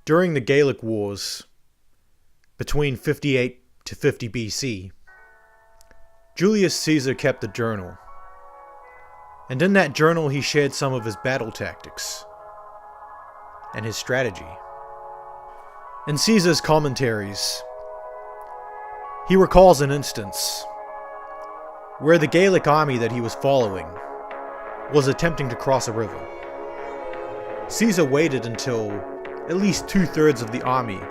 During the Gallic Wars, between 58 to 50 BC, Julius Caesar kept a journal, and in that journal he shared some of his battle tactics and his strategy. In Caesar's commentaries, he recalls an instance where the Gallic army that he was following was attempting to cross a river. Caesar waited until at least 2/3 of the army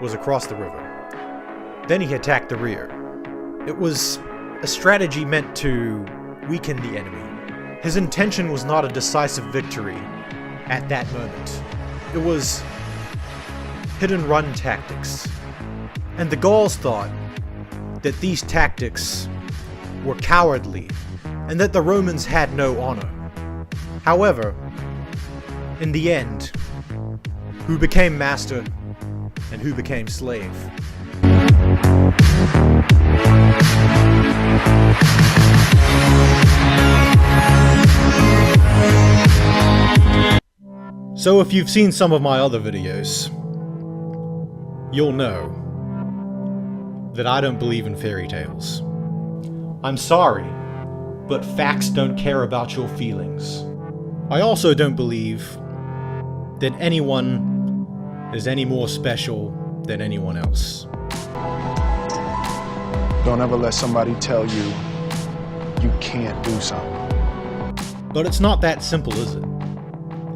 was across the river. Then he attacked the rear. It was a strategy meant to weaken the enemy. His intention was not a decisive victory at that moment. It was hit-and-run tactics. And the Gauls thought that these tactics were cowardly and that the Romans had no honor. However, in the end, who became master and who became slave? So if you've seen some of my other videos, you'll know that I don't believe in fairy tales. I'm sorry, but facts don't care about your feelings. I also don't believe that anyone is any more special than anyone else. Don't ever let somebody tell you you can't do something. But it's not that simple, is it?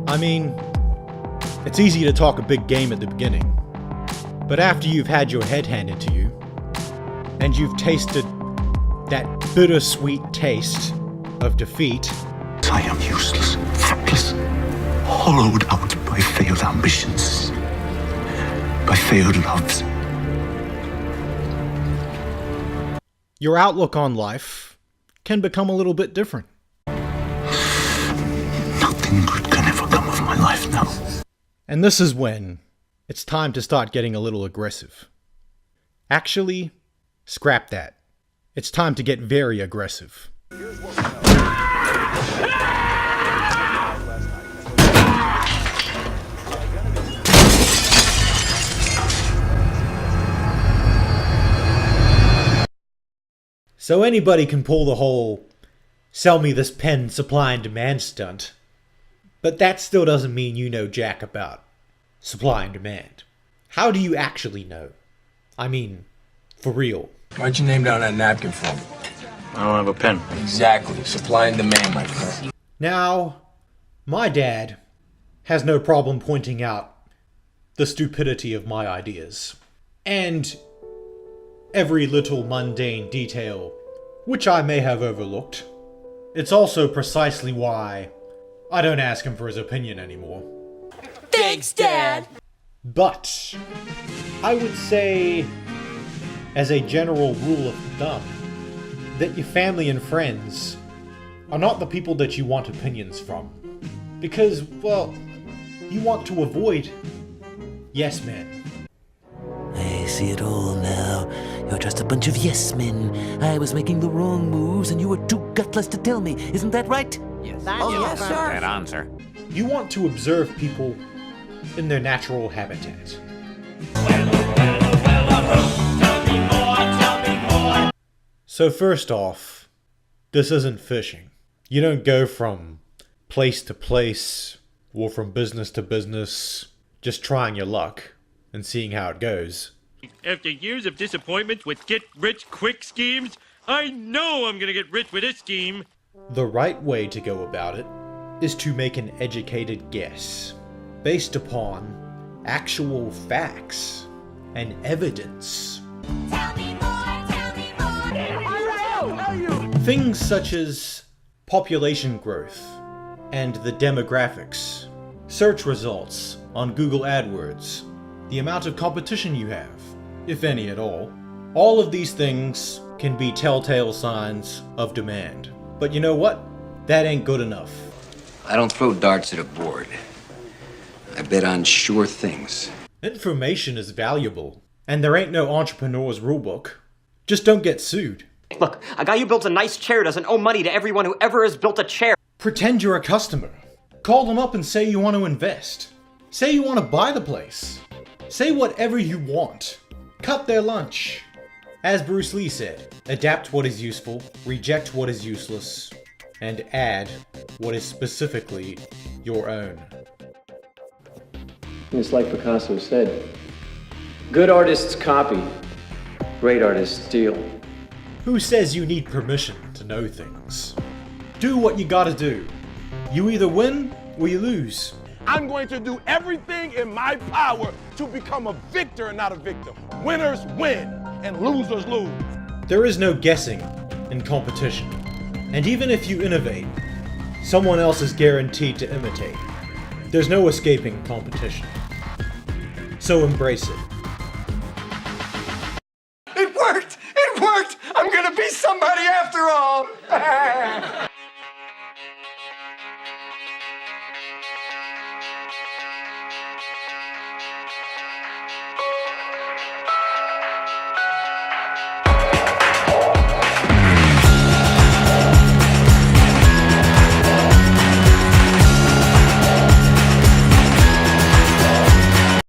I mean, it's easy to talk a big game at the beginning, but after you've had your head handed to you, and you've tasted that bittersweet taste of defeat, I am useless, feckless, hollowed out by failed ambitions, by failed loves. your outlook on life can become a little bit different. Nothing good can ever come of my life now. And this is when it's time to start getting a little aggressive. Actually, scrap that. It's time to get very aggressive. So anybody can pull the whole sell me this pen supply and demand stunt, but that still doesn't mean you know jack about supply and demand. How do you actually know? I mean, for real. Why'd you name down that napkin for me? I don't have a pen. Exactly. Supply and demand, my friend. Now, my dad has no problem pointing out the stupidity of my ideas, and every little mundane detail which I may have overlooked. It's also precisely why I don't ask him for his opinion anymore. Thanks, Dad! But I would say, as a general rule of thumb, that your family and friends are not the people that you want opinions from. Because, well, you want to avoid yes men. I see it all now. You're just a bunch of yes men. I was making the wrong moves and you were too gutless to tell me. Isn't that right? Yes. Oh, yes, sir. That answer. You want to observe people in their natural habitat. So first off, this isn't fishing. You don't go from place to place or from business to business just trying your luck and seeing how it goes. After years of disappointment with get-rich-quick schemes, I know I'm gonna get rich with this scheme. The right way to go about it is to make an educated guess based upon actual facts and evidence. Tell me more, tell me more. Things such as population growth and the demographics, search results on Google AdWords, the amount of competition you have, if any at all. All of these things can be telltale signs of demand. But you know what? That ain't good enough. I don't throw darts at a board. I bet on sure things. Information is valuable, and there ain't no entrepreneur's rulebook. Just don't get sued. Look, a guy who builds a nice chair doesn't owe money to everyone who ever has built a chair. Pretend you're a customer. Call them up and say you want to invest. Say you want to buy the place. Say whatever you want. Cut their lunch. As Bruce Lee said, adapt what is useful, reject what is useless, and add what is specifically your own. It's like Picasso said, good artists copy, great artists steal. Who says you need permission to know things? Do what you gotta do. You either win or you lose. I'm going to do everything in my power to become a victor and not a victim. Winners win and losers lose. There is no guessing in competition. And even if you innovate, someone else is guaranteed to imitate. There's no escaping competition. So embrace it.